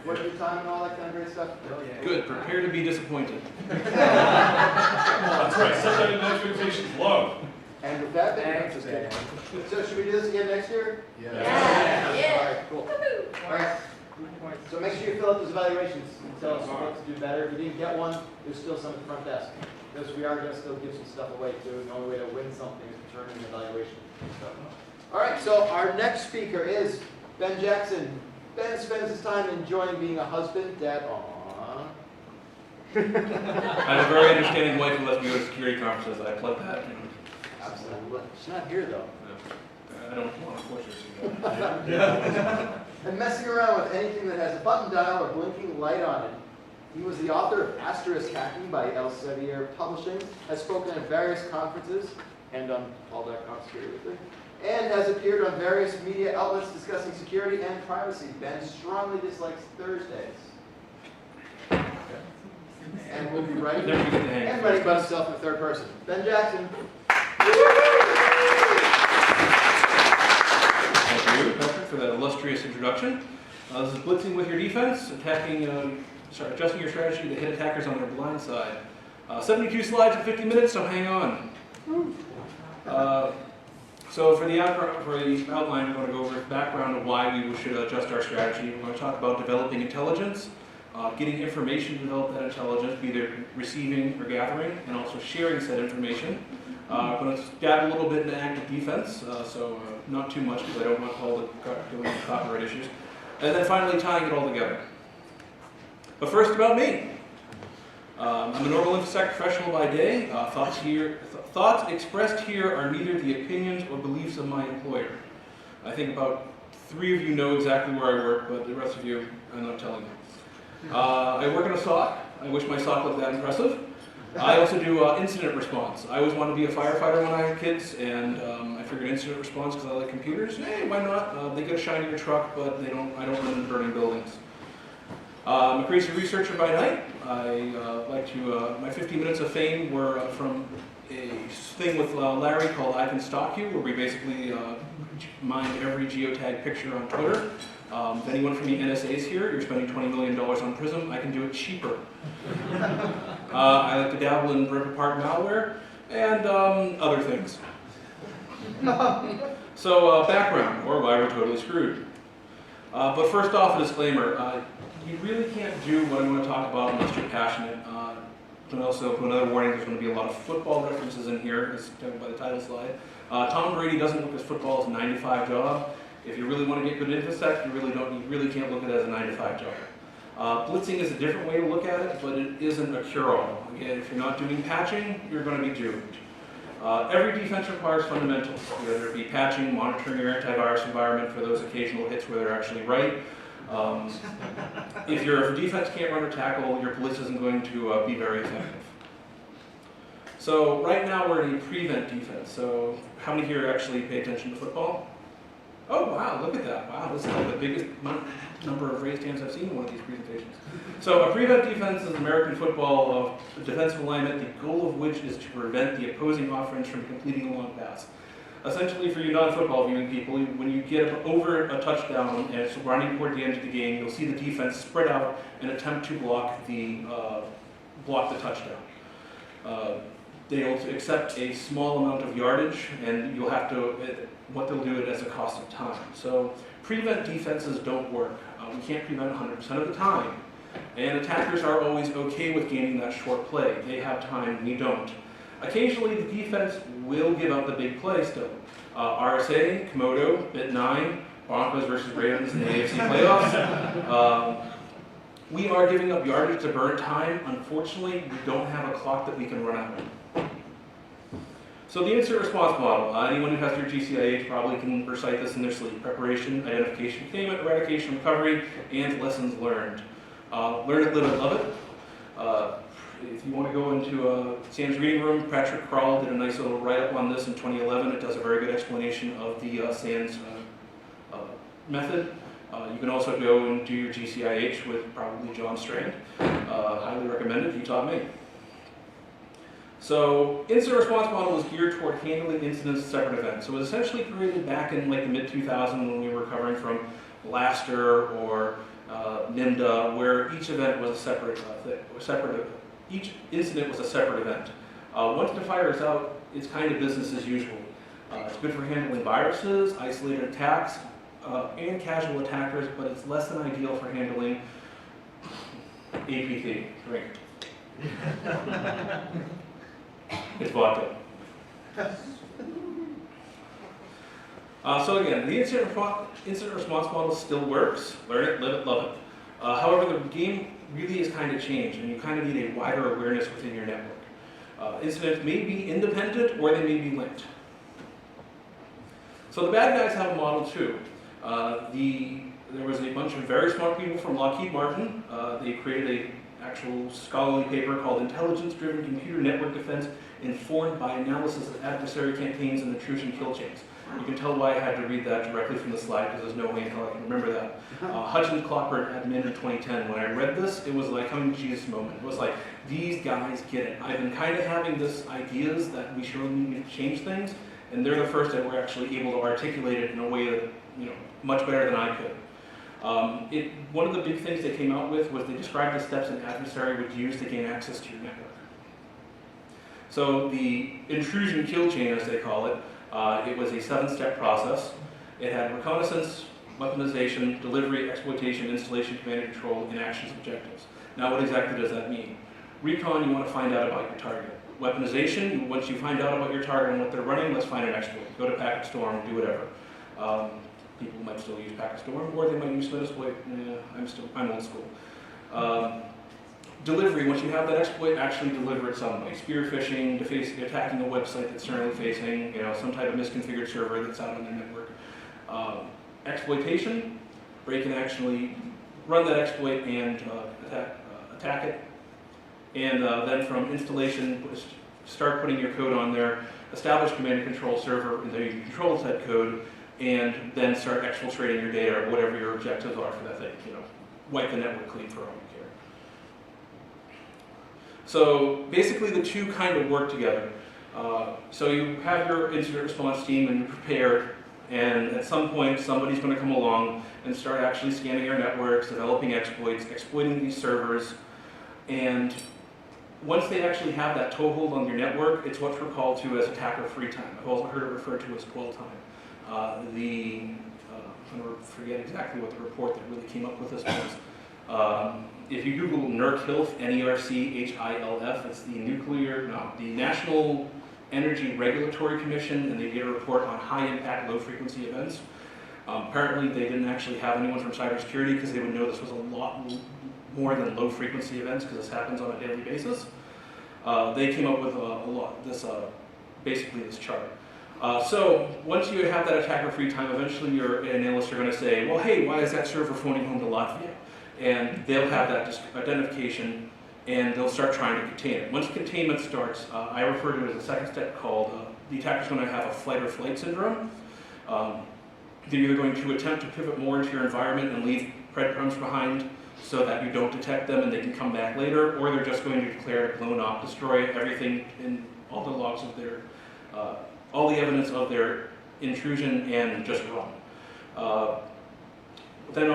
What's your time and all that kind of great stuff? Oh, yeah. Good. Prepare to be disappointed. That's right. Set your expectations low. And with that, Thanks, just Dan. kidding. So should we do this again next year? Yeah. All right, cool. All right. So make sure you fill out those evaluations and tell us what to do better. If you didn't get one, there's still some at the front desk. Because we are going to still give some stuff away too. The only way to win something is to turn in an evaluation. So. All right, so our next speaker is Ben Jackson. Ben spends his time enjoying being a husband, dad. Aww. I have a very understanding wife who lets me go to security conferences. I plug that. Absolutely. She's not here though. I don't want to force her to. And messing around with anything that has a button dial or blinking light on it. He was the author of Asterisk Hacking by Elsevier Publishing, has spoken at various conferences and on Paul.com Security Weekly, and has appeared on various media outlets discussing security and privacy. Ben strongly dislikes Thursdays. And will be writing and writing about himself in the third person. Ben Jackson. Thank you, Patrick, for that illustrious introduction. This is Blitzing with your defense, adjusting your strategy to hit attackers on their blind side. 72 slides in 50 minutes, so hang on. So for the outline, I'm going to go over the background of why we should adjust our strategy. We're going to talk about developing intelligence, getting information to develop that intelligence, either receiving or gathering, and also sharing said information. I'm going to dab a little bit into active defense, so not too much because I don't want all the copyright issues. And then finally tying it all together. But first about me. I'm a normal InfoSec professional by day. Thoughts expressed here are neither the opinions or beliefs of my employer. I think about 3 of you know exactly where I work, but the rest of you, I'm not telling you. I work in a SOC. I wish my SOC looked that impressive. I also do incident response. I always wanted to be a firefighter when I had kids, and I figured incident response because I like computers. Hey, why not? They get a shinier truck, but I don't run into burning buildings. I'm a crazy researcher by night. I like to, my 15 minutes of fame were from a thing with Larry called I Can Stalk You, where we basically mined every geotag picture on Twitter. If anyone from the NSA is here, you're spending $20 million on Prism, I can do it cheaper. I like to dabble in rip apart malware and other things. So background, or why we're totally screwed. But first off, a disclaimer. You really can't do what I'm going to talk about unless you're passionate. And also, another warning, there's going to be a lot of football references in here, as done by the title slide. Tom Brady doesn't look at football as a 9-to-5 job. If you really want to get good InfoSec, you really can't look at it as a 9-to-5 job. Blitzing is a different way to look at it, but it isn't a cure-all. Again, if you're not doing patching, you're going to be doomed. Every defense requires fundamentals, whether it be patching, monitoring your antivirus environment for those occasional hits where they're actually right. If your defense can't run or tackle, your blitz isn't going to be very effective. So right now we're in a prevent defense. So how many here actually pay attention to football? Oh wow, look at that. Wow, this is like the biggest number of raised hands I've seen in one of these presentations. So a prevent defense is American football of defensive alignment, the goal of which is to prevent the opposing offense from completing a long pass. Essentially, for you non-football viewing people, when you get over a touchdown and it's running toward the end of the game, you'll see the defense spread out and attempt to block the touchdown. They'll accept a small amount of yardage, and you'll have to, what they'll do it as a cost of time. So prevent defenses don't work. We can't prevent 100% of the time. And attackers are always okay with gaining that short play. They have time, we don't. Occasionally, the defense will give up the big play still. RSA, Komodo, Bit 9, Broncos versus Ravens in the AFC playoffs. We are giving up yardage to burn time. Unfortunately, we don't have a clock that we can run out of. So the incident response model, anyone who has their GCIH probably can recite this in their sleep. Preparation, identification, containment, eradication, recovery, and lessons learned. Learn it, live it, love it. If you want to go into Sam's reading room, Patrick Krall did a nice little write-up on this in 2011. It does a very good explanation of the SANS method. You can also go and do your GCIH with probably John Strand. Highly recommend it, he taught me. So, incident response model is geared toward handling incidents as separate events. So it was essentially created back in like the mid-2000s when we were recovering from Blaster or NIMDA, where each event was a separate each incident was a separate event. Once the fire is out, it's kind of business as usual. It's good for handling viruses, isolated attacks, and casual attackers, but it's less than ideal for handling APT, drink. It's vodka. So again, the incident response model still works. Learn it, live it, love it. However, the game really is kind of changed, and you kind of need a wider awareness within your network. Incidents may be independent, or they may be linked. So the bad guys have a model too. There was a bunch of very smart people from Lockheed Martin. They created an actual scholarly paper called Intelligence-Driven Computer Network Defense Informed by Analysis of Adversary Campaigns and Intrusion Kill Chains. You can tell why I had to read that directly from the slide, because there's no way in hell I can remember that. Hutchins Clockert had in 2010. When I read this, it was like coming to Jesus moment. It was like, these guys get it. I've been kind of having this ideas that we surely need to change things, and they're the first that were actually able to articulate it in a way that, much better than I could. One of the big things they came out with was they described the steps an adversary would use to gain access to your network. So the intrusion kill chain, as they call it, it was a 7-step process. It had reconnaissance, weaponization, delivery, exploitation, installation, command and control, and actions objectives. Now what exactly does that mean? Recon, you want to find out about your target. Weaponization, once you find out about your target and what they're running, let's find an exploit. Go to Packet Storm, do whatever. People might still use Packet Storm, or they might use Metasploit. I'm old school. Delivery, once you have that exploit, actually deliver it some way. Spear phishing, attacking a website that's currently facing, some type of misconfigured server that's out on the network. Exploitation, break and actually run that exploit and attack it. And then from installation, start putting your code on there, establish command and control server, and then you can control that code, and then start exfiltrating your data or whatever your objectives are for that thing. Wipe the network clean for all you care. So basically the two kind of work together. So you have your incident response team and you're prepared, and at some point somebody's going to come along and start actually scanning your networks, developing exploits, exploiting these servers, and once they actually have that toehold on your network, it's what's recalled to as attacker free time. I've also heard it referred to as dwell time. I'm going to forget exactly what the report that really came up with this was. If you Google NERCHILF, N-E-R-C-H-I-L-F, it's the National Energy Regulatory Commission, and they did a report on high-impact, low-frequency events. Apparently, they didn't actually have anyone from cybersecurity because they would know this was a lot more than low-frequency events because this happens on a daily basis. They came up with basically this chart. So once you have that attacker free time, eventually your analysts are going to say, well, hey, why is that server phoning home to Latvia? And they'll have that identification, and they'll start trying to contain it. Once containment starts, I refer to it as a second step called the attacker's going to have a fight or flight syndrome. They're either going to attempt to pivot more into your environment and leave breadcrumbs behind so that you don't detect them and they can come back later, or they're just going to declare it blown up, destroy everything in all the logs of their, all the evidence of their intrusion, and just run. Then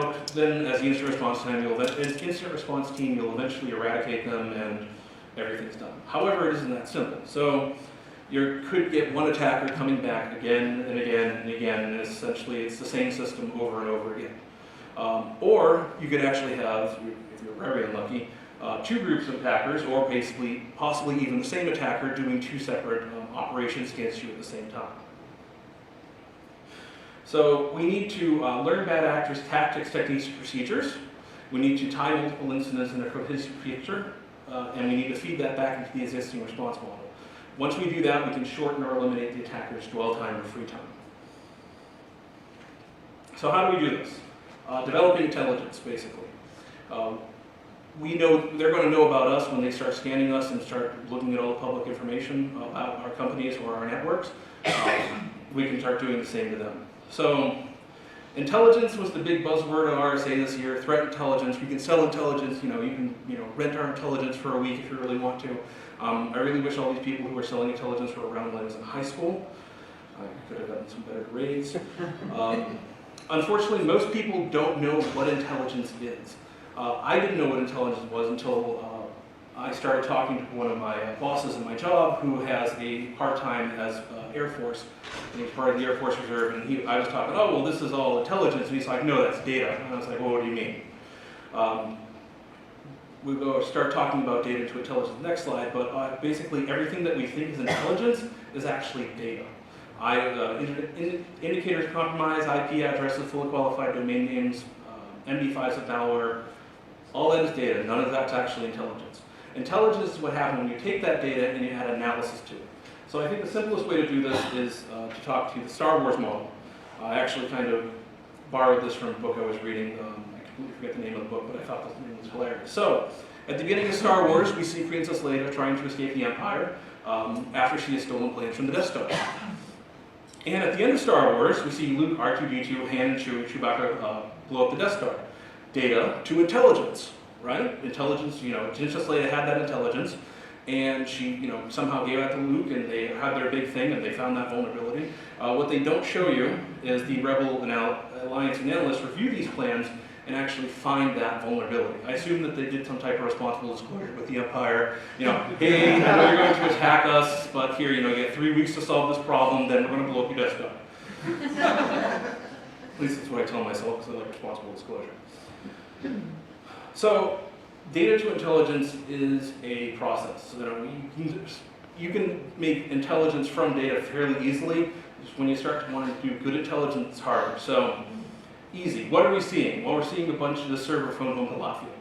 as the incident response team, you'll eventually eradicate them and everything's done. However, it isn't that simple. So you could get one attacker coming back again and again and again, and essentially it's the same system over and over again. Or you could actually have, if you're very unlucky, two groups of attackers, or basically possibly even the same attacker doing two separate operations against you at the same time. So we need to learn bad actors' tactics, techniques, and procedures. We need to tie multiple incidents in a cohesive picture, and we need to feed that back into the existing response model. Once we do that, we can shorten or eliminate the attacker's dwell time or free time. So how do we do this? Developing intelligence, basically. We know they're going to know about us when they start scanning us and start looking at all the public information about our companies or our networks. We can start doing the same to them. So intelligence was the big buzzword of RSA this year. Threat intelligence. We can sell intelligence. You can rent our intelligence for a week if you really want to. I really wish all these people who were selling intelligence were around when I was in high school. I could have gotten some better grades. Unfortunately, most people don't know what intelligence is. I didn't know what intelligence was until I started talking to one of my bosses in my job who has a part-time as Air Force, and he's part of the Air Force Reserve, and I was talking, oh, well, this is all intelligence, and he's like, no, that's data. And I was like, well, what do you mean? We go start talking about data to intelligence, next slide, but basically everything that we think is intelligence is actually data. Indicators compromise, IP addresses, fully qualified domain names, MD5s of malware, all that is data. None of that's actually intelligence. Intelligence is what happens when you take that data and you add analysis to it. So I think the simplest way to do this is to talk to the Star Wars model. I actually kind of borrowed this from a book I was reading. I completely forget the name of the book, but I thought the name was hilarious. So, at the beginning of Star Wars, we see Princess Leia trying to escape the Empire after she has stolen planes from the Death Star. And at the end of Star Wars, we see Luke, R2-D2, Han, and Chewbacca blow up the Death Star. Data to intelligence, right? Intelligence, Princess Leia had that intelligence, and she, somehow gave that to Luke, and they had their big thing, and they found that vulnerability. What they don't show you is the Rebel Alliance analysts review these plans and actually find that vulnerability. I assume that they did some type of responsible disclosure with the Empire. Hey, I know you're going to attack us, but here, you get 3 weeks to solve this problem, then we're going to blow up your Death Star. At least that's what I tell myself, because I like responsible disclosure. So, data to intelligence is a process. So you can make intelligence from data fairly easily. Just when you start to want to do good intelligence, it's harder. So, easy. What are we seeing? Well, we're seeing a bunch of the server phone home to Lafayette.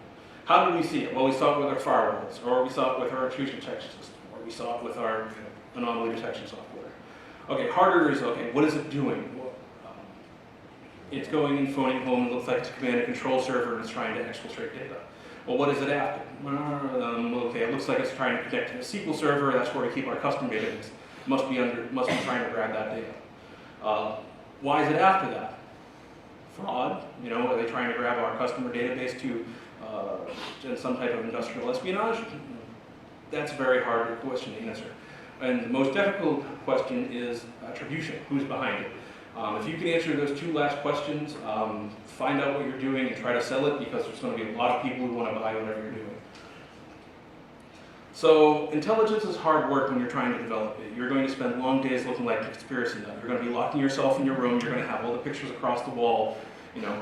How do we see it? Well, we saw it with our firewalls, or we saw it with our intrusion detection system, or we saw it with our anomaly detection software. Okay, harder is, what is it doing? Well, it's going and phoning home. It looks like it's a command and control server, and it's trying to exfiltrate data. Well, what is it after? It looks like it's trying to connect to a SQL server. That's where we keep our custom database. Must be trying to grab that data. Why is it after that? Fraud, are they trying to grab our customer database to some type of industrial espionage? That's a very hard question to answer. And the most difficult question is attribution, who's behind it. If you can answer those two last questions, find out what you're doing and try to sell it, because there's going to be a lot of people who want to buy whatever you're doing. So intelligence is hard work when you're trying to develop it. You're going to spend long days looking like a conspiracy nut. You're going to be locking yourself in your room. You're going to have all the pictures across the wall.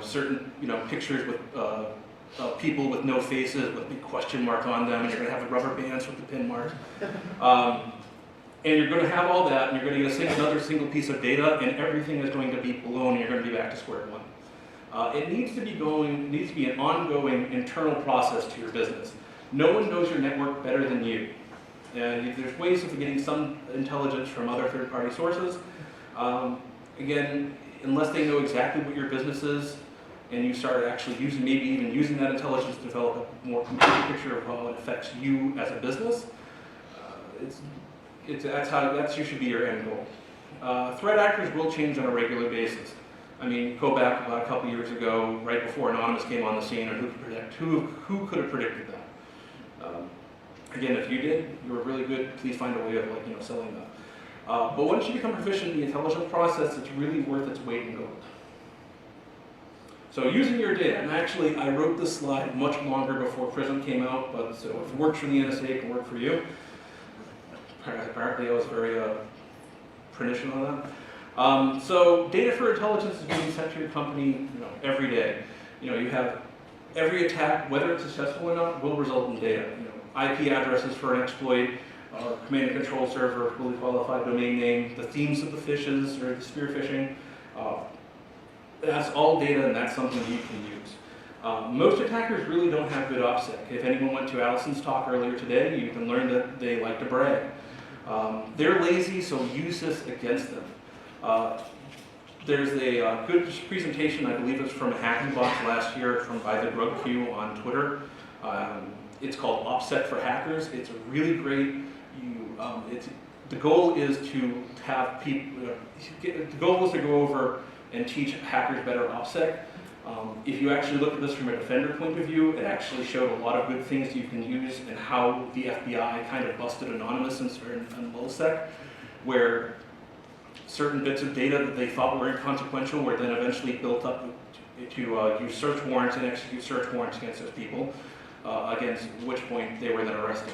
Certain pictures with people with no faces with a big question mark on them, and you're going to have the rubber bands with the pin marks. And you're going to have all that, and you're going to get another single piece of data, and everything is going to be blown, and you're going to be back to square one. It needs to be an ongoing internal process to your business. No one knows your network better than you. And there's ways of getting some intelligence from other third-party sources. Again, unless they know exactly what your business is, and you start actually maybe even using that intelligence to develop a more complete picture of how it affects you as a business, that should be your end goal. Threat actors will change on a regular basis. Go back about a couple years ago, right before Anonymous came on the scene, and who could have predicted that? Again, if you did, you were really good. Please find a way of selling that. But once you become proficient in the intelligence process, it's really worth its weight in gold. So using your data, and actually I wrote this slide much longer before PRISM came out, but so if it works for the NSA, it can work for you. Apparently I was very pernicious on that. So data for intelligence is being sent to your company every day. You have every attack, whether it's successful or not, will result in data. IP addresses for an exploit, command and control server, fully qualified domain name, the themes of the phishes or the spear phishing. That's all data, and that's something you can use. Most attackers really don't have good OPSEC. If anyone went to Allison's talk earlier today, you can learn that they like to brag. They're lazy, so use this against them. There's a good presentation, I believe it's from Hacking Box last year by the Grub Q on Twitter. It's called OPSEC for Hackers. It's a really great. The goal is to have people. The goal is to go over and teach hackers better OPSEC. If you actually look at this from a defender point of view, it actually showed a lot of good things you can use and how the FBI kind of busted Anonymous and LulzSec, where certain bits of data that they thought were inconsequential were then eventually built up to use search warrants and execute search warrants against those people, against which point they were then arrested.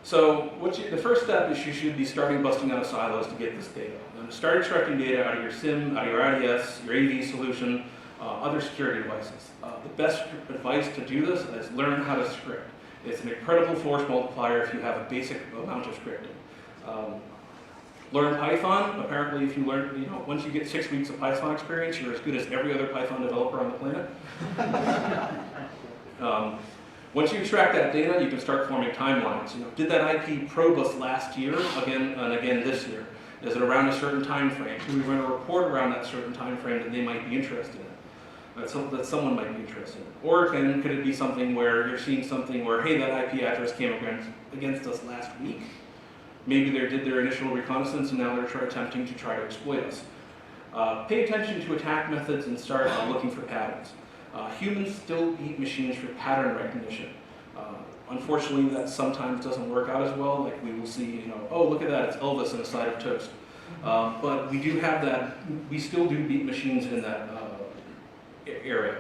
So the first step is you should be starting busting out of silos to get this data. And start extracting data out of your SIM, out of your IDS, your AV solution, other security devices. The best advice to do this is learn how to script. It's an incredible force multiplier if you have a basic amount of scripting. Learn Python. Apparently, if you learn, once you get 6 weeks of Python experience, you're as good as every other Python developer on the planet. Once you extract that data, you can start forming timelines. Did that IP probe us last year, again and again this year? Is it around a certain time frame? Do we run a report around that certain time frame that they might be interested in? That someone might be interested in? Or could it be something where you're seeing something where, hey, that IP address came against us last week? Maybe they did their initial reconnaissance and now they're attempting to try to exploit us. Pay attention to attack methods and start looking for patterns. Humans still beat machines for pattern recognition. Unfortunately, that sometimes doesn't work out as well. Like we will see, oh, look at that, it's Elvis and a side of toast. But we do have that, we still do beat machines in that area.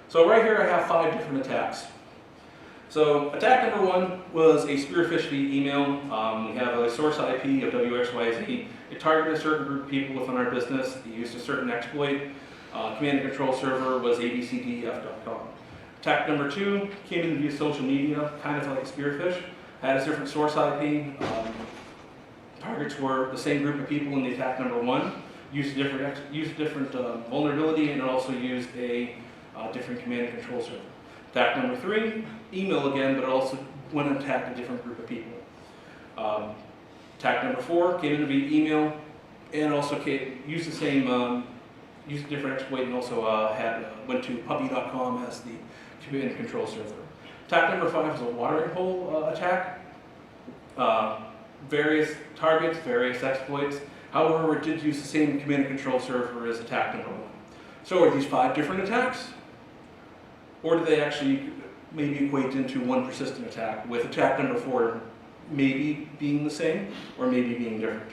So right here I have 5 different attacks. So attack number 1 was a spearfish via email. We have a source IP of WXYZ. It targeted a certain group of people within our business. It used a certain exploit. Command and control server was abcdf.com. Attack number 2 came in via social media, kind of like a spearfish. Had a different source IP. Targets were the same group of people in the attack number 1. Used a different vulnerability, and it also used a different command and control server. Attack number 3, email again, but it also went and attacked a different group of people. Attack number 4 came in via email, and also used the same, used a different exploit, and also went to puppy.com as the command and control server. Attack number 5 is a watering hole attack. Various targets, various exploits. However, it did use the same command and control server as attack number 1. So are these 5 different attacks? Or do they actually maybe equate into one persistent attack, with attack number 4 maybe being the same or maybe being different?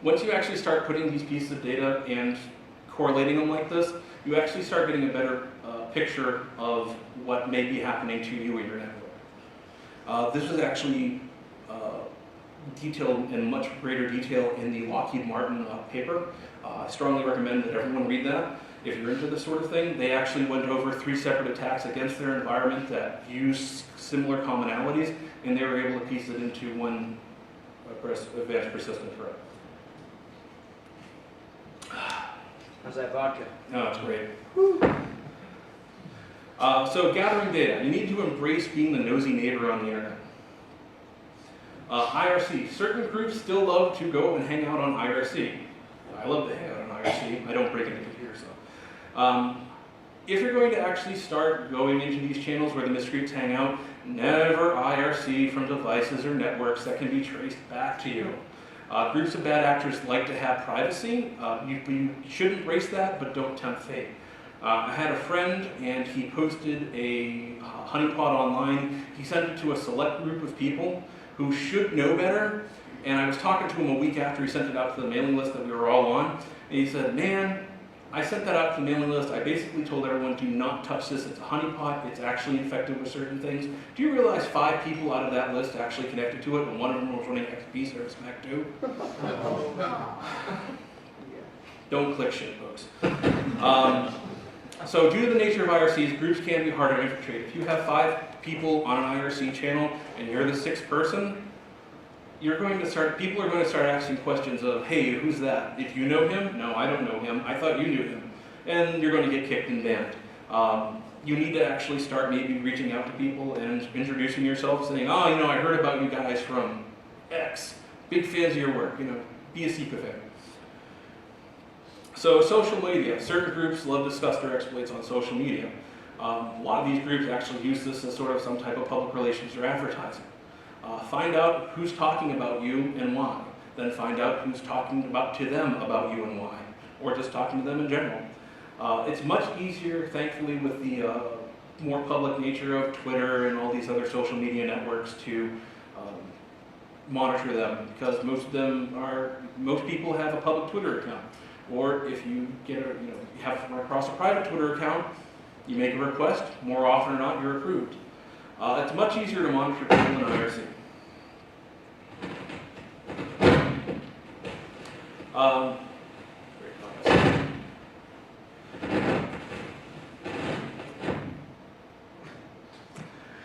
Once you actually start putting these pieces of data and correlating them like this, you actually start getting a better picture of what may be happening to you or your network. This was actually detailed in much greater detail in the Lockheed Martin paper. I strongly recommend that everyone read that. If you're into this sort of thing, they actually went over 3 separate attacks against their environment that used similar commonalities, and they were able to piece it into one advanced persistent threat. How's that vodka? No, it's great. So gathering data. You need to embrace being the nosy neighbor on the internet. IRC. Certain groups still love to go and hang out on IRC. I love to hang out on IRC. I don't break into computers though. If you're going to actually start going into these channels where the miscreants hang out, never IRC from devices or networks that can be traced back to you. Groups of bad actors like to have privacy. You should embrace that, but don't tempt fate. I had a friend, and he posted a honeypot online. He sent it to a select group of people who should know better, and I was talking to him a week after he sent it out to the mailing list that we were all on, and he said, man, I sent that out to the mailing list. I basically told everyone, do not touch this. It's a honeypot. It's actually infected with certain things. Do you realize 5 people out of that list actually connected to it, and one of them was running XP Service Pack 2? Don't click shit, folks. So due to the nature of IRCs, groups can be harder to infiltrate. If you have 5 people on an IRC channel and you're the 6th person, people are going to start asking questions of, hey, who's that? If you know him, no, I don't know him. I thought you knew him. And you're going to get kicked and banned. You need to actually start maybe reaching out to people and introducing yourself, saying, oh, I heard about you guys from X. Big fans of your work, be a secret fan. So social media. Certain groups love to discuss their exploits on social media. A lot of these groups actually use this as sort of some type of public relations or advertising. Find out who's talking about you and why. Then find out who's talking to them about you and why. Or just talking to them in general. It's much easier, thankfully, with the more public nature of Twitter and all these other social media networks to monitor them, because most people have a public Twitter account. Or if you get you have run across a private Twitter account, you make a request, more often than not, you're approved. It's much easier to monitor people than IRC.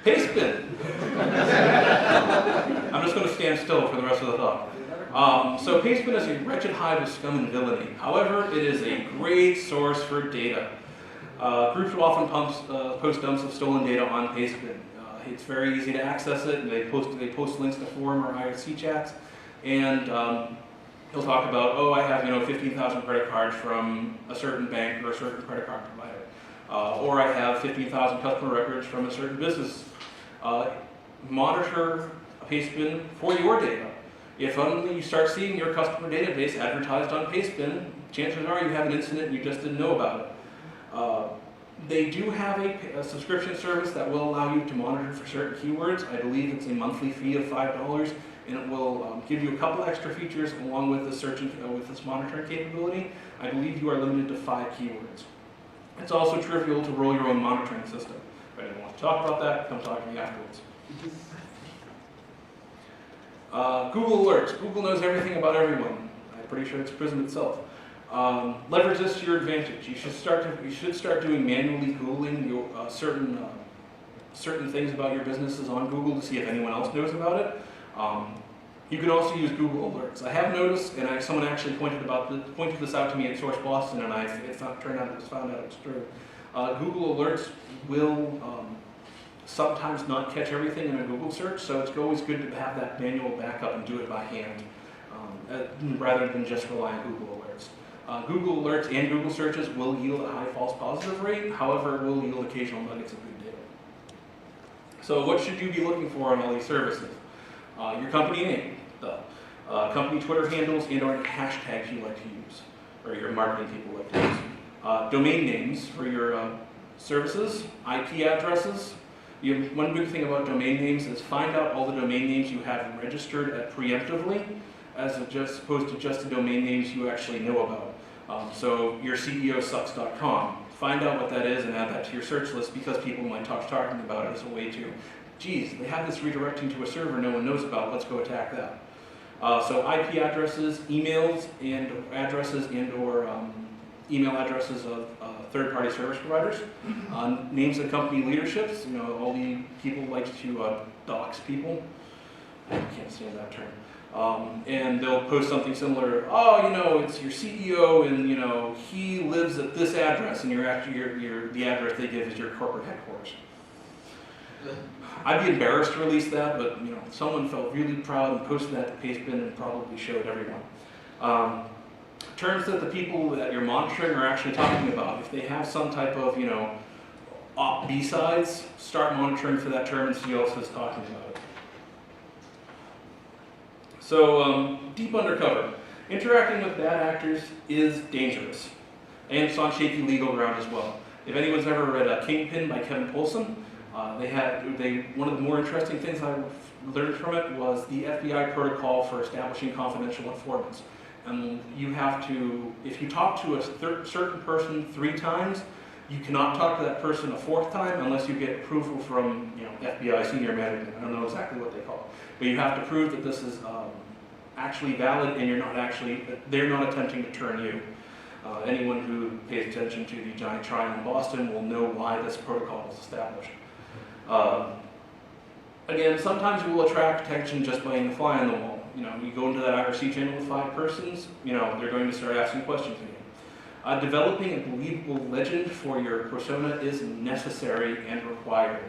Pastebin. I'm just going to stand still for the rest of the talk. So Pastebin is a wretched hive of scum and villainy. However, it is a great source for data. Groups will often post dumps of stolen data on Pastebin. It's very easy to access it, and they post links to forum or IRC chats, and he'll talk about, oh, I have 15,000 credit cards from a certain bank or a certain credit card provider, or I have 15,000 customer records from a certain business. Monitor Pastebin for your data. If only you start seeing your customer database advertised on Pastebin, chances are you have an incident and you just didn't know about it. They do have a subscription service that will allow you to monitor for certain keywords. I believe it's a monthly fee of $5, and it will give you a couple extra features along with the with this monitoring capability. I believe you are limited to 5 keywords. It's also trivial to roll your own monitoring system. If anyone wants to talk about that, come talk to me afterwards. Google Alerts. Google knows everything about everyone. I'm pretty sure it's Prism itself. Leverage this to your advantage. You should start doing manually Googling your certain things about your businesses on Google to see if anyone else knows about it. You can also use Google Alerts. I have noticed, and someone actually pointed this out to me at Source Boston, and it found out it's true. Google Alerts will sometimes not catch everything in a Google search, so it's always good to have that manual backup and do it by hand, rather than just rely on Google Alerts. Google Alerts and Google searches will yield a high false positive rate, however, it will yield occasional nuggets of good data. So what should you be looking for on all these services? Your company name, the company Twitter handles and or hashtags you like to use, or your marketing people like to use. Domain names for your services, IP addresses. One big thing about domain names is find out all the domain names you have registered preemptively, as opposed to just the domain names you actually know about. So your CEOsucks.com, find out what that is and add that to your search list, because people might talking about it as a way to, geez, they have this redirecting to a server no one knows about, let's go attack that. So IP addresses, emails, and addresses and/or email addresses of third-party service providers, names of company leaderships. All the people like to dox people. I can't stand that term. And they'll post something similar. Oh, it's your CEO, and he lives at this address, and the address they give is your corporate headquarters. I'd be embarrassed to release that, but someone felt really proud and posted that to Pastebin and probably showed everyone. Terms that the people that you're monitoring are actually talking about. If they have some type of op B-sides, start monitoring for that term and see who else is talking about it. So deep undercover. Interacting with bad actors is dangerous, and it's on shaky legal ground as well. If anyone's ever read Kingpin by Kevin Poulsen, one of the more interesting things I learned from it was the FBI protocol for establishing confidential informants. And you have to, if you talk to a certain person 3 times, you cannot talk to that person a 4th time unless you get approval from FBI senior management. I don't know exactly what they call it, but you have to prove that this is actually valid and they're not attempting to turn you. Anyone who pays attention to the giant trial in Boston will know why this protocol was established. Again, sometimes you will attract attention just by being a fly on the wall. You go into that IRC channel with 5 persons, they're going to start asking questions of you. Developing a believable legend for your persona is necessary and required.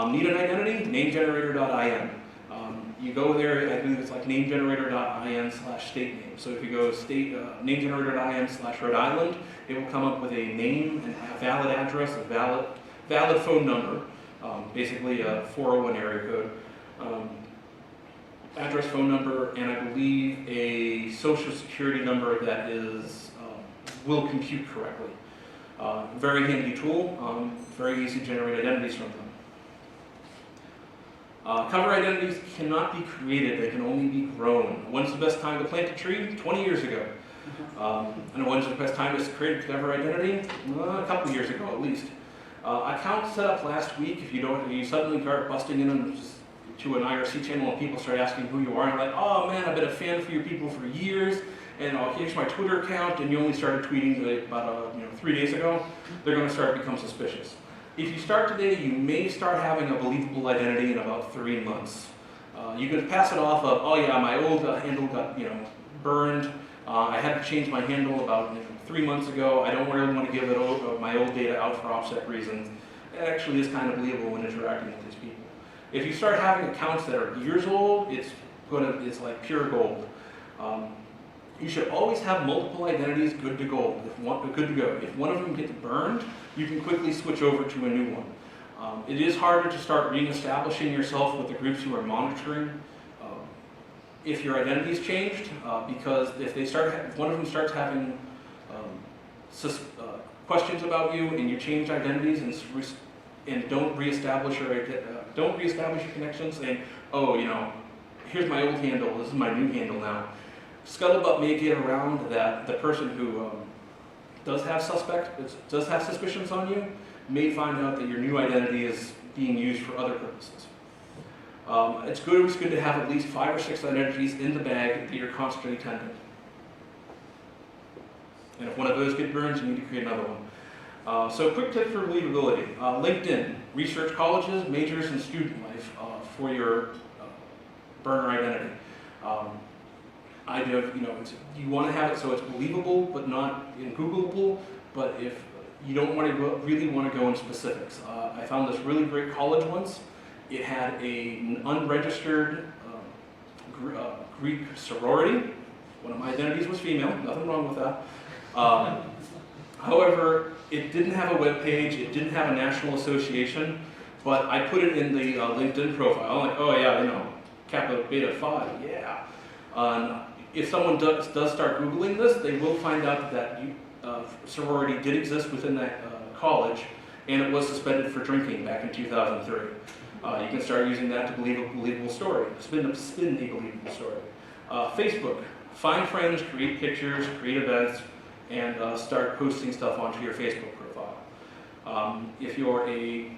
Need an identity? Namegenerator.in. You go there, I believe it's like namegenerator.in/state name. So if you go namegenerator.in/Rhode Island, it will come up with a name and a valid address, a valid phone number, basically a 401 area code. Address, phone number, and I believe a social security number that will compute correctly. Very handy tool, very easy to generate identities from them. Cover identities cannot be created, they can only be grown. When's the best time to plant a tree? 20 years ago. And when's the best time to create a cover identity? A couple years ago at least. Account set up last week, if you suddenly start busting in to an IRC channel and people start asking who you are, and like, oh man, I've been a fan for your people for years, and here's my Twitter account, and you only started tweeting about 3 days ago, they're going to start to become suspicious. If you start today, you may start having a believable identity in about 3 months. You can pass it off of, oh yeah, my old handle got burned. I had to change my handle about 3 months ago. I don't really want to give my old data out for OPSEC reasons. It actually is kind of believable when interacting with these people. If you start having accounts that are years old, it's like pure gold. You should always have multiple identities good to go. If one of them gets burned, you can quickly switch over to a new one. It is harder to start re-establishing yourself with the groups who are monitoring. If your identity's changed, because if one of them starts having questions about you and you change identities and don't reestablish your connections, saying, oh, here's my old handle, this is my new handle now. Scuttlebutt may get around that the person who does have suspicions on you may find out that your new identity is being used for other purposes. It's always good to have at least 5 or 6 identities in the bag that you're constantly tending. And if one of those gets burned, you need to create another one. So quick tip for believability. LinkedIn, research colleges, majors, and student life for your burner identity. You want to have it so it's believable but not Googleable, but if you don't really want to go in specifics. I found this really great college once. It had an unregistered Greek sorority. One of my identities was female, nothing wrong with that. However, it didn't have a web page, it didn't have a national association, but I put it in the LinkedIn profile. I'm like, oh yeah, Kappa Beta Phi, yeah. If someone does start Googling this, they will find out that sorority did exist within that college, and it was suspended for drinking back in 2003. You can start using that to believe a believable story, spin a believable story. Facebook, find friends, create pictures, create events, and start posting stuff onto your Facebook profile. If you're a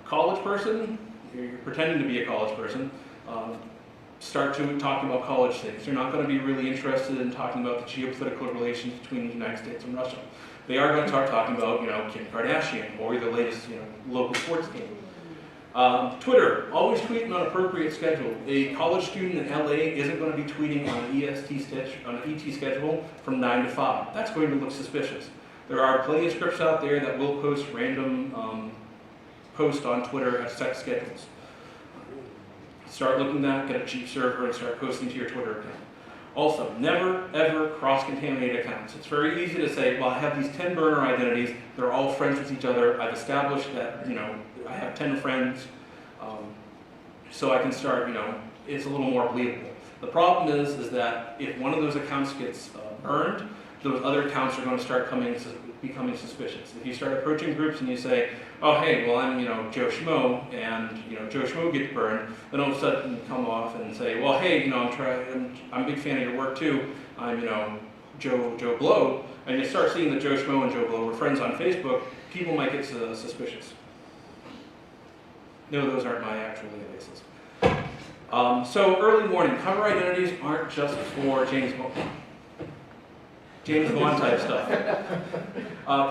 college person, you're pretending to be a college person, start talking about college things. You're not going to be really interested in talking about the geopolitical relations between the United States and Russia. They are going to start talking about, Kim Kardashian or the latest, local sports game. Twitter, always tweet on an appropriate schedule. A college student in LA isn't going to be tweeting on an ET schedule from 9 to 5. That's going to look suspicious. There are plenty of scripts out there that will post random posts on Twitter at set schedules. Start looking at that, get a cheap server, and start posting to your Twitter account. Also, never ever cross-contaminate accounts. It's very easy to say, well, I have these 10 burner identities, they're all friends with each other, I've established that, I have 10 friends, so I can start, it's a little more believable. The problem is that if one of those accounts gets burned, those other accounts are going to start becoming suspicious. If you start approaching groups and you say, oh hey, well I'm Joe Schmo, and Joe Schmo gets burned, then all of a sudden you come off and say, well hey, I'm a big fan of your work too, I'm Joe Blow, and you start seeing that Joe Schmo and Joe Blow were friends on Facebook, people might get suspicious. No, those aren't my actual aliases. So early warning, cover identities aren't just for James Bond type stuff.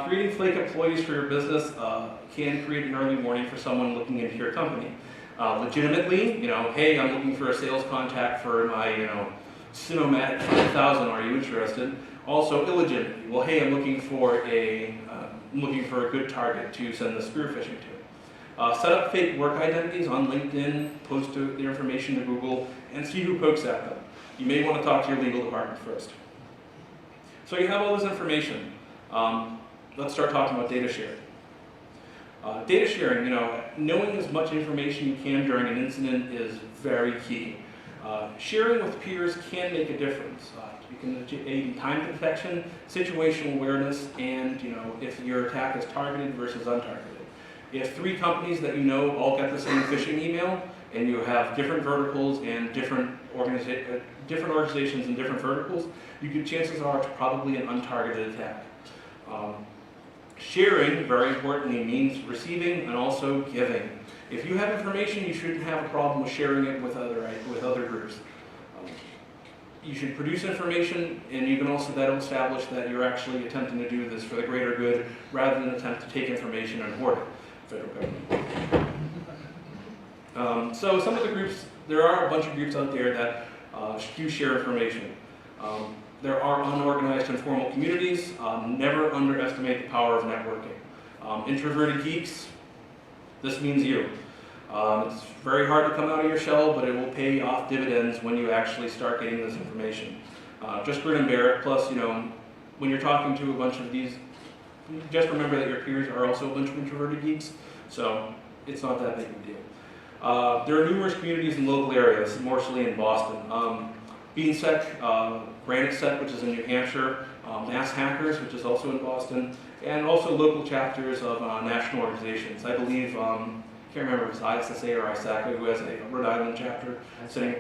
Creating fake employees for your business can create an early warning for someone looking into your company. Legitimately, hey, I'm looking for a sales contact for my, Cinematic 5000. Are you interested? Also, illegitimately, well, hey, I'm looking for a good target to send the spear phishing to. Set up fake work identities on LinkedIn, post the information to Google, and see who pokes at them. You may want to talk to your legal department first. So you have all this information. Let's start talking about data sharing. Data sharing, knowing as much information you can during an incident is very key. Sharing with peers can make a difference. You can aid in time detection, situational awareness, and if your attack is targeted versus untargeted. If 3 companies that you know all get the same phishing email, and you have different verticals and different organizations in different verticals, chances are it's probably an untargeted attack. Sharing, very importantly, means receiving and also giving. If you have information, you shouldn't have a problem with sharing it with other groups. You should produce information, and you can also that'll establish that you're actually attempting to do this for the greater good, rather than attempt to take information and hoard it. Federal government. So some of the groups, there are a bunch of groups out there that do share information. There are unorganized informal communities. Never underestimate the power of networking. Introverted geeks, this means you. It's very hard to come out of your shell, but it will pay off dividends when you actually start getting this information. Just grin and bear it. Plus, when you're talking to a bunch of these, just remember that your peers are also a bunch of introverted geeks, so it's not that big of a deal. There are numerous communities in local areas, mostly in Boston. BsidesRI, GraniteSet, which is in New Hampshire, Mass Hackers, which is also in Boston, and also local chapters of national organizations. I believe, can't remember if it's ISSA or ISACA, who has a Rhode Island chapter sitting.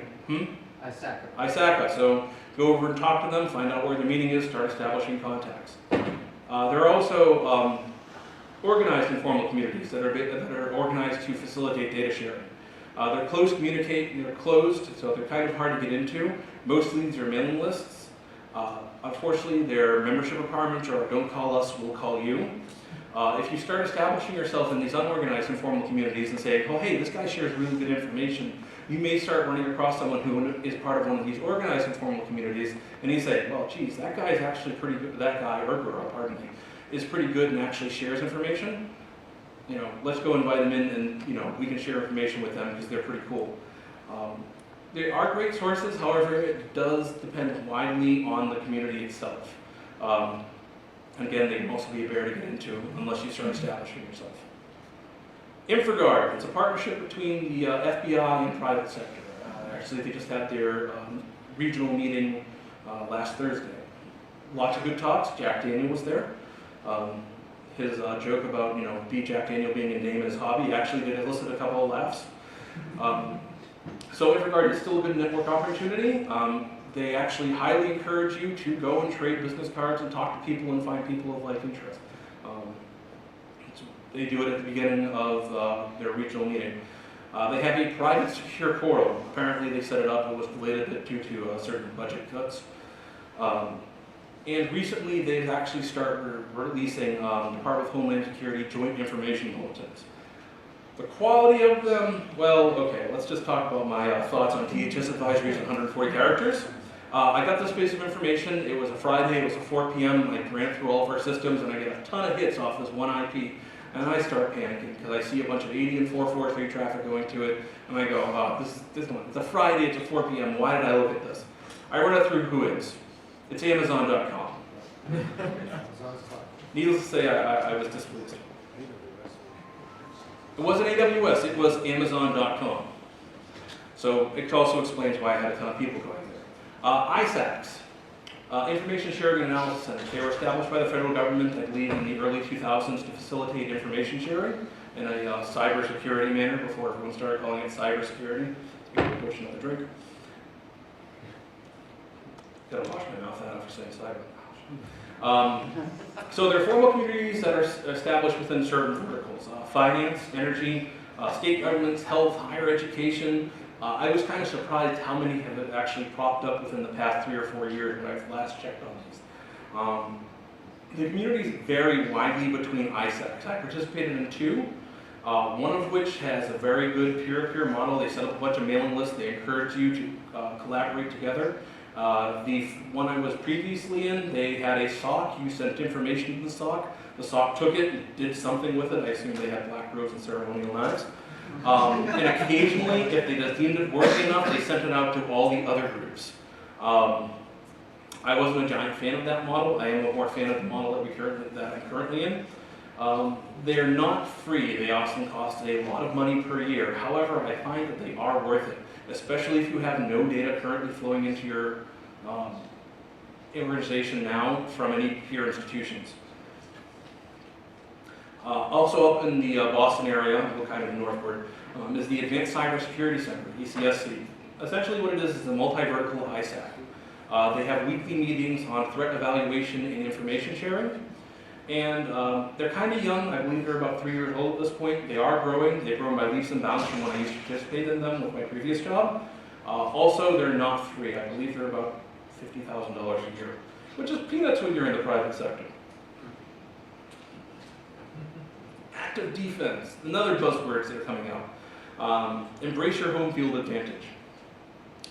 ISACA. So go over and talk to them, find out where the meeting is, start establishing contacts. There are also organized informal communities that are organized to facilitate data sharing. They're closed, so they're kind of hard to get into. Most of these are mailing lists. Unfortunately, their membership requirements are don't call us, we'll call you. If you start establishing yourself in these unorganized informal communities and say, oh hey, this guy shares really good information, you may start running across someone who is part of one of these organized informal communities, and you say, well geez, that guy is actually pretty good, that guy or girl, pardon me, is pretty good and actually shares information. Let's go invite them in and we can share information with them because they're pretty cool. They are great sources, however, it does depend widely on the community itself. And again, they can also be a bear to get into unless you start establishing yourself. InfraGard, it's a partnership between the FBI and private sector. Actually, they just had their regional meeting last Thursday. Lots of good talks. Jack Daniel was there. His joke about, Jack Daniel being a name in his hobby actually did elicit a couple of laughs. So InfraGard is still a good network opportunity. They actually highly encourage you to go and trade business cards and talk to people and find people of like interest. They do it at the beginning of their regional meeting. They have a private secure portal. Apparently they set it up, it was delayed due to certain budget cuts. And recently they've actually started releasing Department of Homeland Security joint information bulletins. The quality of them, well, okay, let's just talk about my thoughts on DHS advisories in 140 characters. I got this piece of information, it was a Friday, it was at 4 p.m., I ran through all of our systems and I get a ton of hits off this one IP. And I start panicking because I see a bunch of 80 and 443 traffic going to it, and I go, oh, this one, it's a Friday, it's at 4 p.m., why did I look at this? I run it through Whois. It's Amazon.com. Needless to say, I was displeased. It wasn't AWS, it was Amazon.com. So it also explains why I had a ton of people going there. ISACs, Information Sharing and Analysis Centers. They were established by the federal government, I believe, in the early 2000s to facilitate information sharing in a cybersecurity manner before everyone started calling it cybersecurity. Push another drink. Gotta wash my mouth out after saying cyber. So there are formal communities that are established within certain verticals. Finance, energy, state governments, health, higher education. I was kind of surprised how many have actually popped up within the past 3 or 4 years when I've last checked on these. The communities vary widely between ISACs. I participated in 2, one of which has a very good peer-to-peer model. They set up a bunch of mailing lists. They encourage you to collaborate together. The one I was previously in, they had a SOC. You sent information to the SOC. The SOC took it and did something with it. I assume they had black robes and ceremonial knives. And occasionally, if they just deemed it worthy enough, they sent it out to all the other groups. I wasn't a giant fan of that model. I am a more fan of the model that I'm currently in. They are not free. They often cost a lot of money per year. However, I find that they are worth it, especially if you have no data currently flowing into your organization now from any peer institutions. Also up in the Boston area, a little kind of northward, is the Advanced Cybersecurity Center, ECSC. Essentially what it is a multi-vertical ISAC. They have weekly meetings on threat evaluation and information sharing. And they're kind of young. I believe they're about 3 years old at this point. They are growing. They've grown by leaps and bounds from when I used to participate in them with my previous job. Also, they're not free. I believe they're about $50,000 a year, which is peanuts when you're in the private sector. Active defense, another buzzwords that are coming out. Embrace your home field advantage.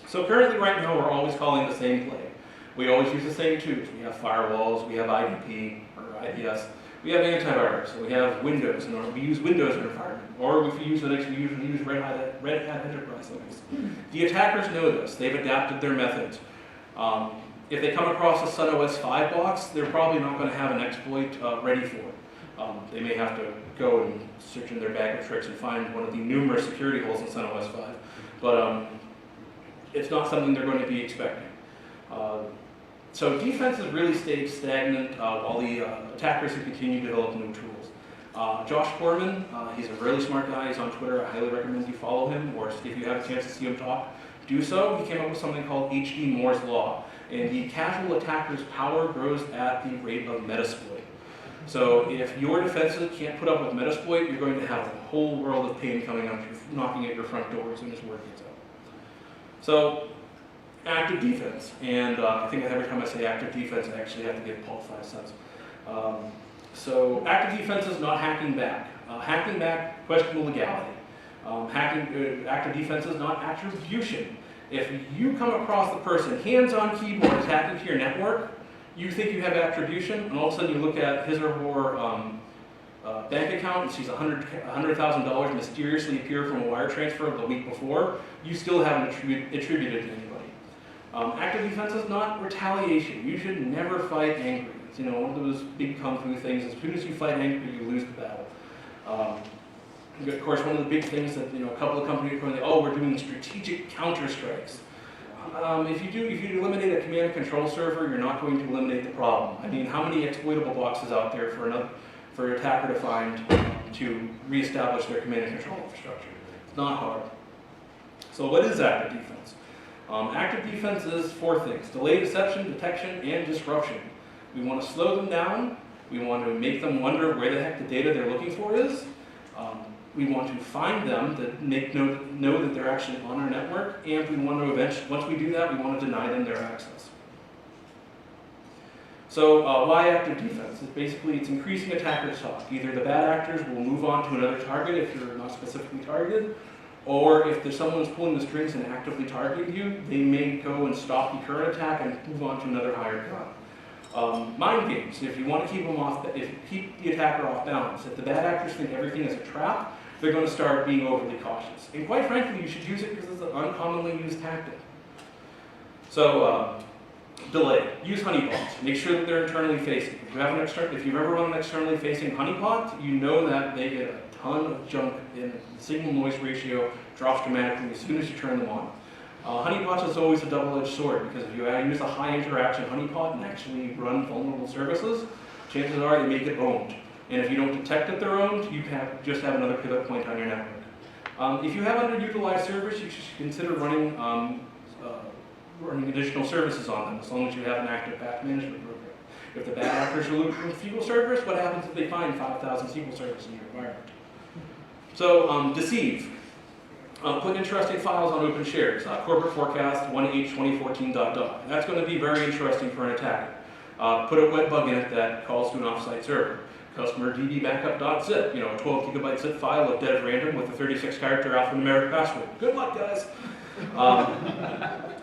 So currently right now we're always calling the same play. We always use the same tools. We have firewalls, we have IDP or IPS, we have antivirus, so we have Windows, and we use Windows in our environment. Or if we use Linux, we usually use Red Hat Enterprise Linux. The attackers know this. They've adapted their methods. If they come across a SunOS 5 box, they're probably not going to have an exploit ready for it. They may have to go and search in their bag of tricks and find one of the numerous security holes in SunOS 5. But it's not something they're going to be expecting. So defense has really stayed stagnant while the attackers have continued to develop new tools. Josh Corman, he's a really smart guy. He's on Twitter. I highly recommend you follow him, or if you have a chance to see him talk, do so. He came up with something called H.D. Moore's Law. And the casual attacker's power grows at the rate of Metasploit. So if your defenses can't put up with Metasploit, you're going to have a whole world of pain coming up, knocking at your front door as soon as word gets out. So, active defense. And I think every time I say active defense, I actually have to give Paul 5 cents. So active defense is not hacking back. Hacking back, questionable legality. Active defense is not attribution. If you come across the person, hands-on keyboard, is hacking to your network, you think you have attribution, and all of a sudden you look at his or her bank account and sees $100,000 mysteriously appear from a wire transfer the week before, you still haven't attributed to anybody. Active defense is not retaliation. You should never fight angry. It's one of those big kung fu things. As soon as you fight angry, you lose the battle. Of course, one of the big things that a couple of companies are going, oh, we're doing strategic counterstrikes. If you eliminate a command and control server, you're not going to eliminate the problem. I mean, how many exploitable boxes out there for an attacker to find to reestablish their command and control infrastructure? It's not hard. So what is active defense? Active defense is 4 things: delay, deception, detection, and disruption. We want to slow them down. We want to make them wonder where the heck the data they're looking for is. We want to find them that know that they're actually on our network, and we want to once we do that, we want to deny them their access. So why active defense? It's increasing attackers' talk. Either the bad actors will move on to another target if you're not specifically targeted, or if there's someone who's pulling the strings and actively targeting you, they may go and stop the current attack and move on to another higher ground. Mind games. If you want to keep the attacker off balance, if the bad actors think everything is a trap, they're going to start being overly cautious. And quite frankly, you should use it because it's an uncommonly used tactic. So, delay. Use honeypots. Make sure that they're internally facing. If you've ever run an externally facing honeypot, you know that they get a ton of junk and the signal noise ratio drops dramatically as soon as you turn them on. Honeypots is always a double-edged sword because if you use a high interaction honeypot and actually run vulnerable services, chances are they may get owned. And if you don't detect that they're owned, you just have another pivot point on your network. If you have underutilized servers, you should consider running additional services on them, as long as you have an active patch management program. If the bad actors are looking for SQL servers, what happens if they find 5,000 SQL servers in your environment? So, deceive. Put interesting files on open shares. Corporate forecast 1H2014.doc. That's going to be very interesting for an attacker. Put a web bug in it that calls to an offsite server. Customer dbbackup.zip, a 12 gigabyte zip file of dead random with a 36-character alphanumeric password. Good luck, guys.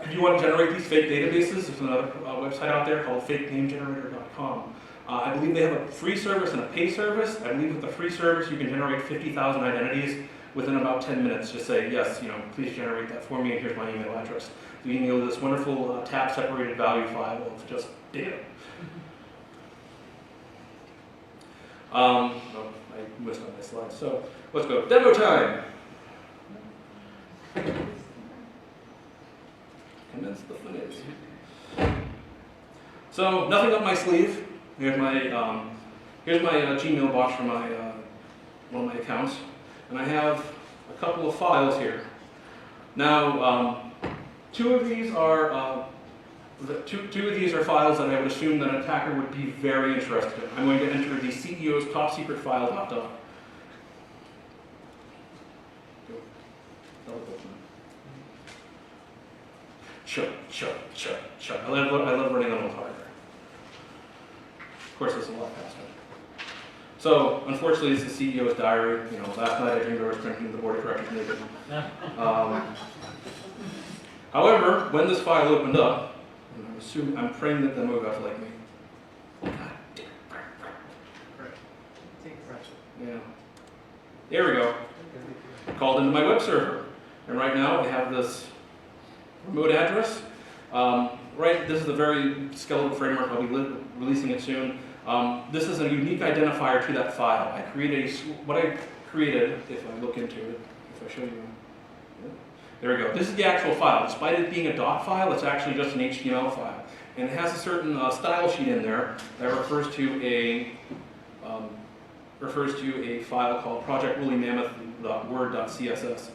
If you want to generate these fake databases, there's another website out there called fakenamegenerator.com. I believe they have a free service and a pay service. I believe with the free service, you can generate 50,000 identities within about 10 minutes. Just say, yes, please generate that for me, and here's my email address. So you can email this wonderful tab-separated value file of just data. I missed on my slide. So let's go. Demo time. Commence the finance. So nothing up my sleeve. Here's my Gmail box for my one of my accounts, and I have a couple of files here. Now, two of these are files that I would assume that an attacker would be very interested in. I'm going to enter the CEO's top secret file .doc. Chuck. I love running on old hardware. Of course, it's a lot faster. So, unfortunately, it's the CEO's diary. You know, last night I dreamed I was drinking the board of directors naked. However, when this file opened up, I'm praying that the guys like me. God damn. Yeah. There we go. Called into my web server, and right now I have this remote address. This is a very skeletal framework. I'll be releasing it soon. This is a unique identifier to that file. What I created, if I look into it, if I show you. There we go. This is the actual file. Despite it being a .dot file, it's actually just an HTML file. And it has a certain style sheet in there that refers to a file called project.woolly-mammoth.word.css.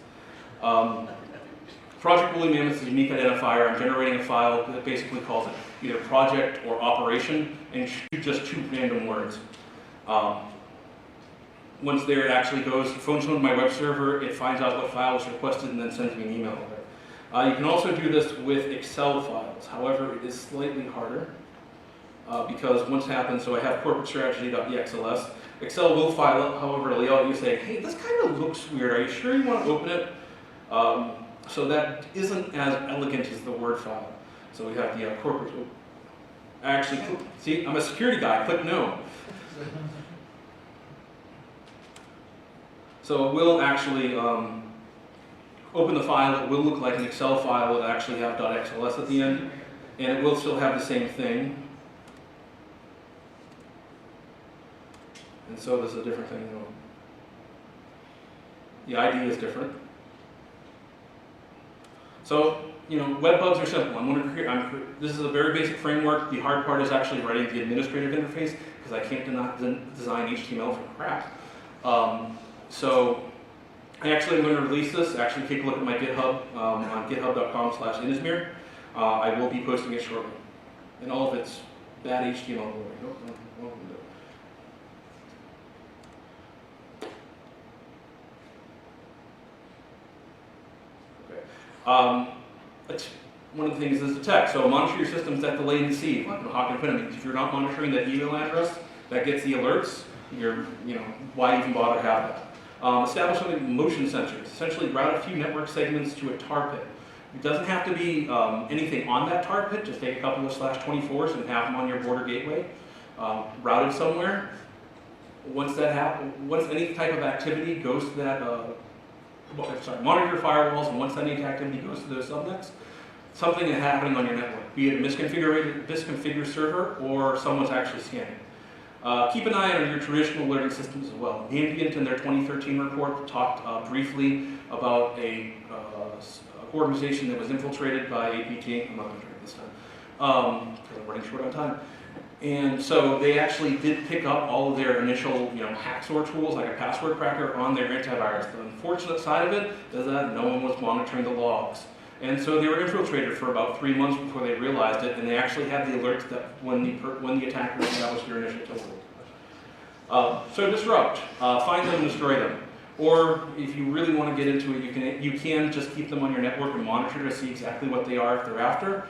Project Woolly Mammoth is a unique identifier. I'm generating a file that basically calls it either project or operation, and just two random words. Once there, it actually goes, phones to my web server, it finds out what file was requested, and then sends me an email over it. You can also do this with Excel files. However, it is slightly harder because once happens, so I have corporate strategy.exls. Excel will file it, however, it'll yell at you saying, hey, this kind of looks weird. Are you sure you want to open it? So that isn't as elegant as the Word file. So we have the corporate. Actually, see, I'm a security guy. Click no. So it will actually open the file. It will look like an Excel file. It will actually have .xls at the end, and it will still have the same thing. And so this is a different thing. The ID is different. So, web bugs are simple. This is a very basic framework. The hard part is actually writing the administrative interface because I can't design HTML from crap. So, I actually am going to release this. Actually, take a look at my GitHub on github.com/inismir. I will be posting it shortly. And all of it's bad HTML. One of the things is the text. So monitor your systems that delay and deceive, like Hawk and Finnegan. If you're not monitoring that email address that gets the alerts, why even bother have that? Establish something motion sensors. Essentially route a few network segments to a tar pit. It doesn't have to be anything on that tar pit. Just take a couple of /24s and have them on your border gateway, routed somewhere. Once that happens, once any type of activity goes to that, monitor your firewalls, and once any activity goes to those subnets, something is happening on your network, be it a misconfigured server or someone's actually scanning. Keep an eye on your traditional alerting systems as well. Ambient in their 2013 report talked briefly about a organization that was infiltrated by APT. I'm not going to try it this time because I'm running short on time. And so they actually did pick up all of their initial, hacksaw tools like a password cracker on their antivirus. The unfortunate side of it is that no one was monitoring the logs. And so they were infiltrated for about 3 months before they realized it, and they actually had the alerts that when the attacker established their initial tool. So disrupt, find them and destroy them. Or if you really want to get into it, you can just keep them on your network and monitor to see exactly what they are if they're after.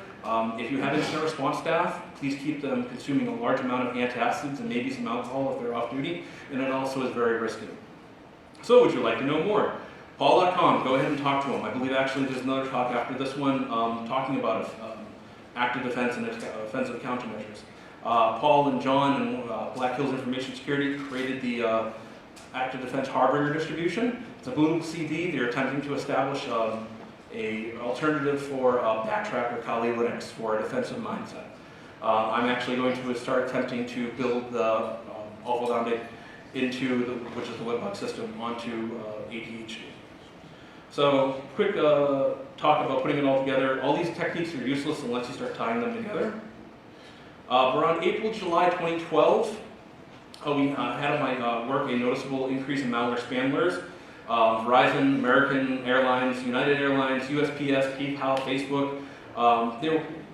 If you have incident response staff, please keep them consuming a large amount of antacids and maybe some alcohol if they're off duty, and it also is very risky. So would you like to know more? Paul.com, go ahead and talk to him. I believe actually there's another talk after this one talking about active defense and offensive countermeasures. Paul and John and Black Hills Information Security created the active defense hardware distribution. It's a bootable CD. They're attempting to establish an alternative for Backtrack or Kali Linux for a defensive mindset. I'm actually going to start attempting to build the Alpha into which is the webbug system, onto ADHD. So, quick talk about putting it all together. All these techniques are useless unless you start tying them together. Around April, July 2012, We had at my work a noticeable increase in malware spammers. Verizon, American Airlines, United Airlines, USPS, PayPal, Facebook.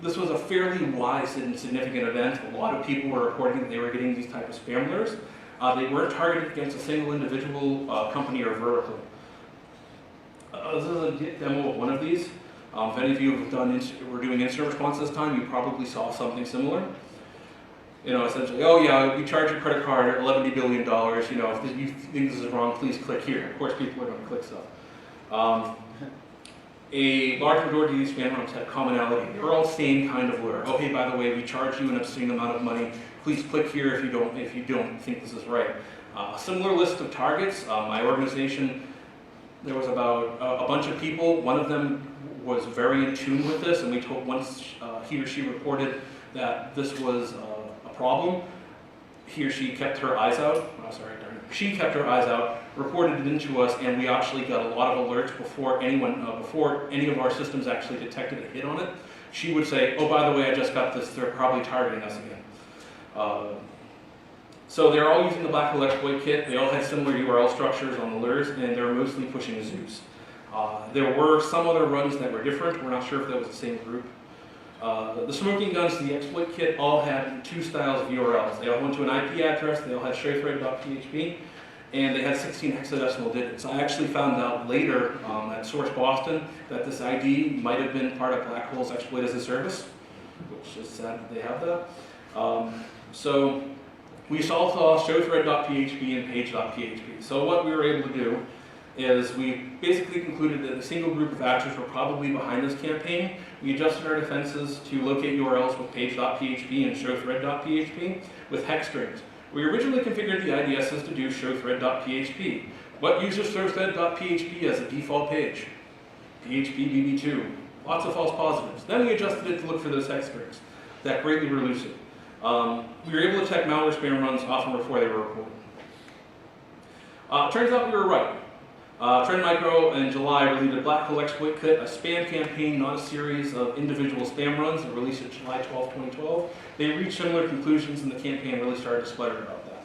This was a fairly wide and significant event. A lot of people were reporting that they were getting these type of spammers. They weren't targeted against a single individual, company, or vertical. This is a demo of one of these. If any of you were doing incident response this time, you probably saw something similar. You know, essentially, oh yeah, we charge your credit card at $11 billion. You know, if you think this is wrong, please click here. Of course, people are going to click stuff. A large majority of these spam runs have commonality. They're all same kind of lure. Oh, hey, by the way, we charge you an obscene amount of money. Please click here if you don't think this is right. Similar list of targets. My organization, there was about a bunch of people. One of them was very in tune with this, and we told once he or she reported that this was a problem, he or she kept her eyes out. Oh, sorry, darn it. She kept her eyes out, reported it into us, and we actually got a lot of alerts before any of our systems actually detected a hit on it. She would say, oh, by the way, I just got this, they're probably targeting us again. So they're all using the black hole exploit kit. They all had similar URL structures on the lures, and they're mostly pushing Zeus. There were some other runs that were different. We're not sure if that was the same group. The smoking guns, the exploit kit, all had two styles of URLs. They all went to an IP address, they all had showthread.php, and they had 16 hexadecimal digits. I actually found out later at Source Boston that this ID might have been part of Black Hole's exploit as a service, which is sad that they have that. So we also saw showthread.php and page.php. So what we were able to do is we basically concluded that a single group of actors were probably behind this campaign. We adjusted our defenses to locate URLs with page.php and showthread.php with hex strings. We originally configured the IDSs to do showthread.php, but uses showthread.php as a default page. PHP BB2, lots of false positives. Then we adjusted it to look for those hex strings. That greatly reduced it. We were able to detect malware spam runs often before they were reported. Turns out we were right. Trend Micro in July released a black hole exploit kit, a spam campaign, not a series of individual spam runs. It released in July 12, 2012. They reached similar conclusions, and the campaign really started to sputter about that.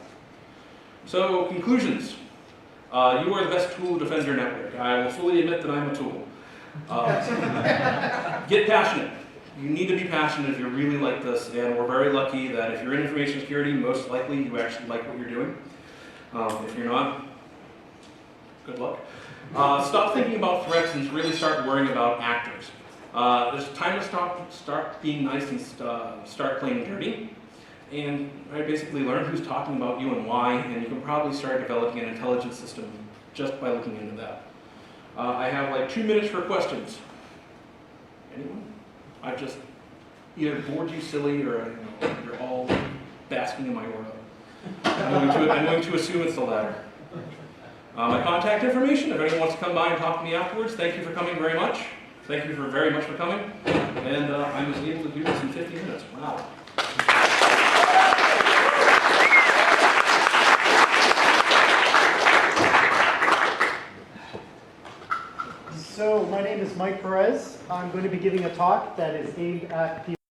So, conclusions. You are the best tool to defend your network. I will fully admit that I'm a tool. Get passionate. You need to be passionate if you really like this, and we're very lucky that if you're in information security, most likely you actually like what you're doing. If you're not, good luck. Stop thinking about threats and really start worrying about actors. There's time to start being nice and start playing dirty. And basically learn who's talking about you and why, and you can probably start developing an intelligence system just by looking into that. I have like 2 minutes for questions. Anyone? I've just either bored you silly or you're all basking in my aura. I'm going to assume it's the latter. My contact information, if anyone wants to come by and talk to me afterwards, thank you for coming very much. Thank you very much for coming. And I was able to do this in 50 minutes. Wow. So my name is Mike Perez. I'm going to be giving a talk that is aimed at people